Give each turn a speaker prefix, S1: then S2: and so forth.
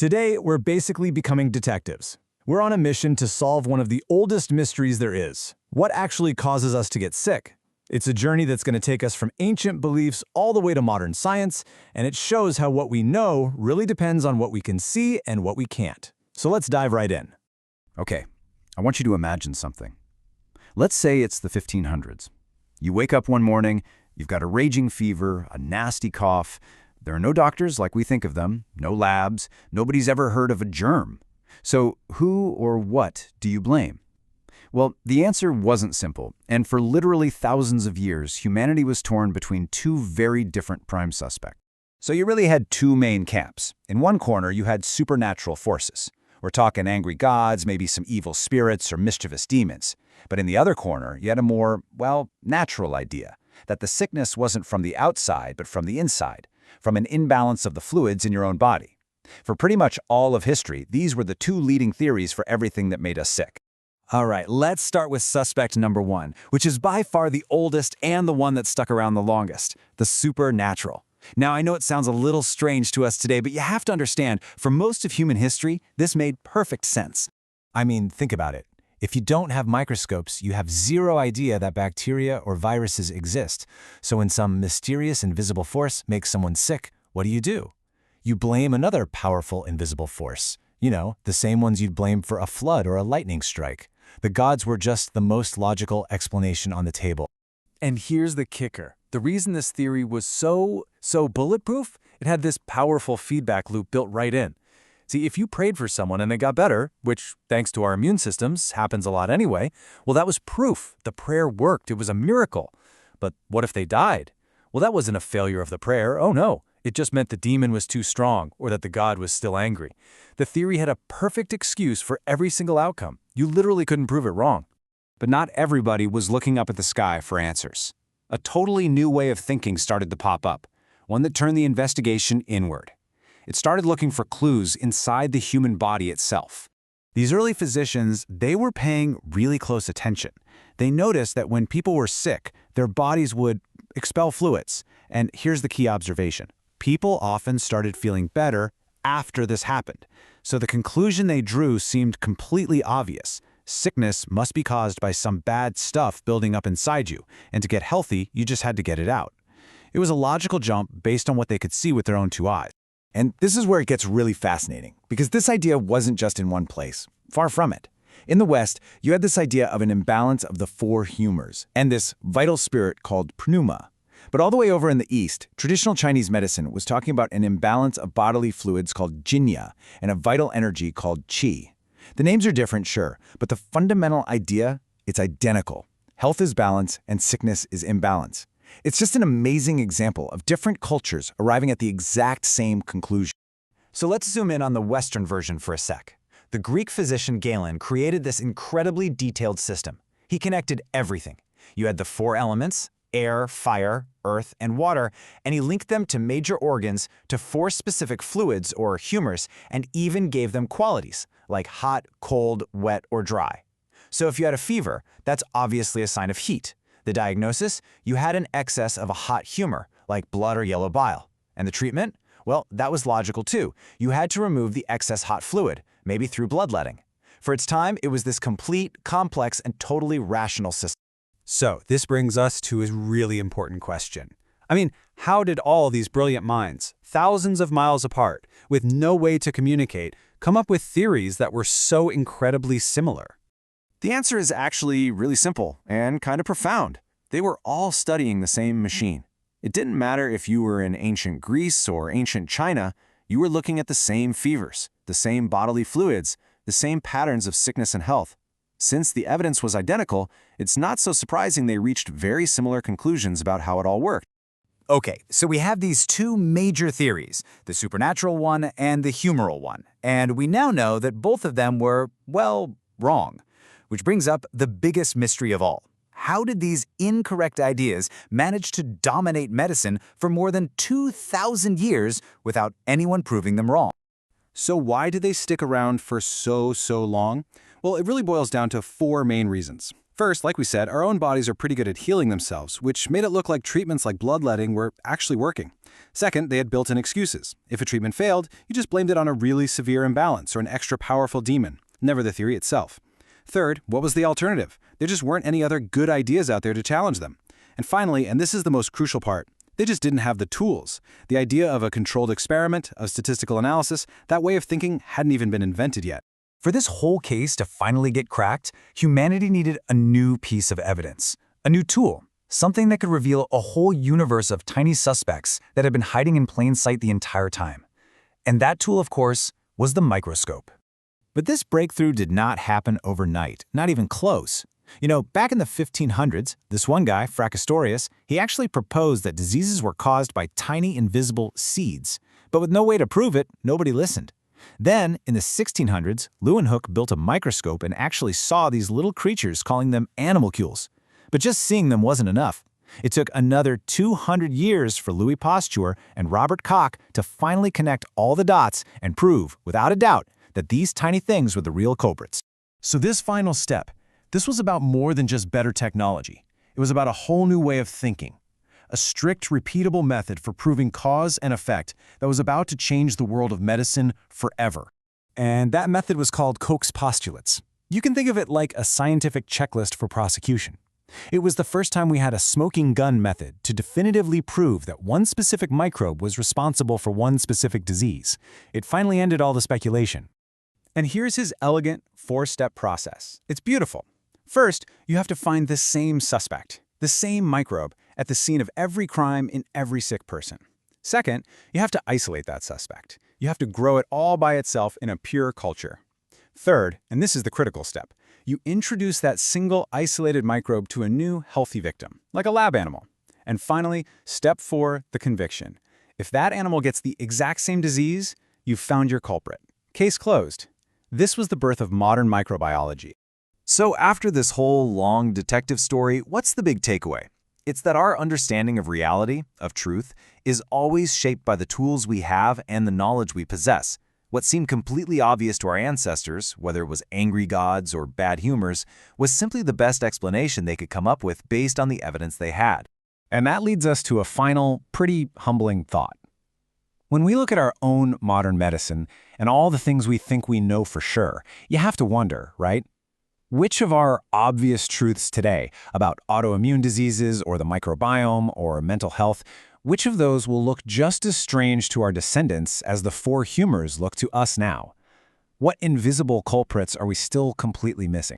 S1: Today, we're basically becoming detectives. We're on a mission to solve one of the oldest mysteries there is. What actually causes us to get sick? It's a journey that's going to take us from ancient beliefs all the way to modern science, and it shows how what we know really depends on what we can see and what we can't. So let's dive right in.
S2: Okay, I want you to imagine something. Let's say it's the 1500s. You wake up one morning, you've got a raging fever, a nasty cough. There are no doctors like we think of them, no labs, nobody's ever heard of a germ. So who or what do you blame? Well, the answer wasn't simple, and for literally thousands of years, humanity was torn between two very different prime suspects. So you really had two main camps. In one corner, you had supernatural forces. We're talking angry gods, maybe some evil spirits or mischievous demons. But in the other corner, you had a more, natural idea, that the sickness wasn't from the outside, but from the inside, from an imbalance of the fluids in your own body. For pretty much all of history, these were the two leading theories for everything that made us sick.
S1: All right, let's start with suspect number one, which is by far the oldest and the one that stuck around the longest, the supernatural. Now, I know it sounds a little strange to us today, but you have to understand, for most of human history, this made perfect sense. I mean, think about it. If you don't have microscopes, you have zero idea that bacteria or viruses exist. So when some mysterious invisible force makes someone sick, what do? You blame another powerful invisible force. You know, the same ones you'd blame for a flood or a lightning strike. The gods were just the most logical explanation on the table. And here's the kicker. The reason this theory was so bulletproof, it had this powerful feedback loop built right in. See, if you prayed for someone and they got better, which, thanks to our immune systems, happens a lot anyway, well, that was proof. The prayer worked. It was a miracle. But what if they died? Well, that wasn't a failure of the prayer. Oh, no. It just meant the demon was too strong or that the god was still angry. The theory had a perfect excuse for every single outcome. You literally couldn't prove it wrong.
S2: But not everybody was looking up at the sky for answers. A totally new way of thinking started to pop up, one that turned the investigation inward. It started looking for clues inside the human body itself. These early physicians, they were paying really close attention. They noticed that when people were sick, their bodies would expel fluids. And here's the key observation. People often started feeling better after this happened. So the conclusion they drew seemed completely obvious. Sickness must be caused by some bad stuff building up inside you, and to get healthy, you just had to get it out. It was a logical jump based on what they could see with their own two eyes.
S1: And this is where it gets really fascinating, because this idea wasn't just in one place. Far from it. In the West, you had this idea of an imbalance of the four humors, and this vital spirit called pneuma. But all the way over in the East, traditional Chinese medicine was talking about an imbalance of bodily fluids called jinya and a vital energy called qi. The names are different, sure, but the fundamental idea, it's identical. Health is balance and sickness is imbalance. It's just an amazing example of different cultures arriving at the exact same conclusion. So let's zoom in on the Western version for a sec. The Greek physician Galen created this incredibly detailed system. He connected everything. You had the four elements, air, fire, earth, and water, and he linked them to major organs to four specific fluids or humors, and even gave them qualities, like hot, cold, wet, or dry. So if you had a fever, that's obviously a sign of heat. The diagnosis? You had an excess of a hot humor, like blood or yellow bile. And the treatment? Well, that was logical too. You had to remove the excess hot fluid, maybe through bloodletting. For its time, it was this complete, complex, and totally rational system.
S2: So this brings us to a really important question. I mean, how did all these brilliant minds, thousands of miles apart, with no way to communicate, come up with theories that were so incredibly similar?
S1: The answer is actually really simple and kind of profound. They were all studying the same machine. It didn't matter if you were in ancient Greece or ancient China, you were looking at the same fevers, the same bodily fluids, the same patterns of sickness and health. Since the evidence was identical, it's not so surprising they reached very similar conclusions about how it all worked. Okay, so we have these two major theories, the supernatural one and the humoral one, and we now know that both of them were, wrong. Which brings up the biggest mystery of all. How did these incorrect ideas manage to dominate medicine for more than 2,000 years without anyone proving them wrong?
S2: So why did they stick around for so long? Well, it really boils down to four main reasons.
S3: First, like we said, our own bodies are pretty good at healing themselves, which made it look like treatments like bloodletting were actually working. Second, they had built-in excuses. If a treatment failed, you just blamed it on a really severe imbalance or an extra powerful demon, never the theory itself. Third, what was the alternative? There just weren't any other good ideas out there to challenge them. And finally, and this is the most crucial part, they just didn't have the tools. The idea of a controlled experiment, of statistical analysis, that way of thinking hadn't even been invented yet.
S1: For this whole case to finally get cracked, humanity needed a new piece of evidence, a new tool, something that could reveal a whole universe of tiny suspects that had been hiding in plain sight the entire time. And that tool, of course, was the microscope. But this breakthrough did not happen overnight, not even close. You know, back in the 1500s, this one guy, Fracastorius, he actually proposed that diseases were caused by tiny invisible seeds. But with no way to prove it, nobody listened. Then, in the 1600s, Leeuwenhoek built a microscope and actually saw these little creatures, calling them animalcules. But just seeing them wasn't enough. It took another 200 years for Louis Pasteur and Robert Koch to finally connect all the dots and prove, without a doubt, that these tiny things were the real culprits.
S4: So this final step, this was about more than just better technology. It was about a whole new way of thinking. A strict, repeatable method for proving cause and effect that was about to change the world of medicine forever.
S1: And that method was called Koch's postulates. You can think of it like a scientific checklist for prosecution. It was the first time we had a smoking gun method to definitively prove that one specific microbe was responsible for one specific disease. It finally ended all the speculation. And here's his elegant four-step process. It's beautiful. First, you have to find the same suspect, the same microbe, at the scene of every crime in every sick person. Second, you have to isolate that suspect. You have to grow it all by itself in a pure culture. Third, and this is the critical step, you introduce that single isolated microbe to a new healthy victim, like a lab animal. And finally, step 4, the conviction. If that animal gets the exact same disease, you've found your culprit. Case closed. This was the birth of modern microbiology.
S2: So after this whole long detective story, what's the big takeaway? It's that our understanding of reality, of truth, is always shaped by the tools we have and the knowledge we possess. What seemed completely obvious to our ancestors, whether it was angry gods or bad humors, was simply the best explanation they could come up with based on the evidence they had.
S1: And that leads us to a final, pretty humbling thought. When we look at our own modern medicine and all the things we think we know for sure, you have to wonder, right? Which of our obvious truths today about autoimmune diseases or the microbiome or mental health, which of those will look just as strange to our descendants as the four humors look to us now? What invisible culprits are we still completely missing?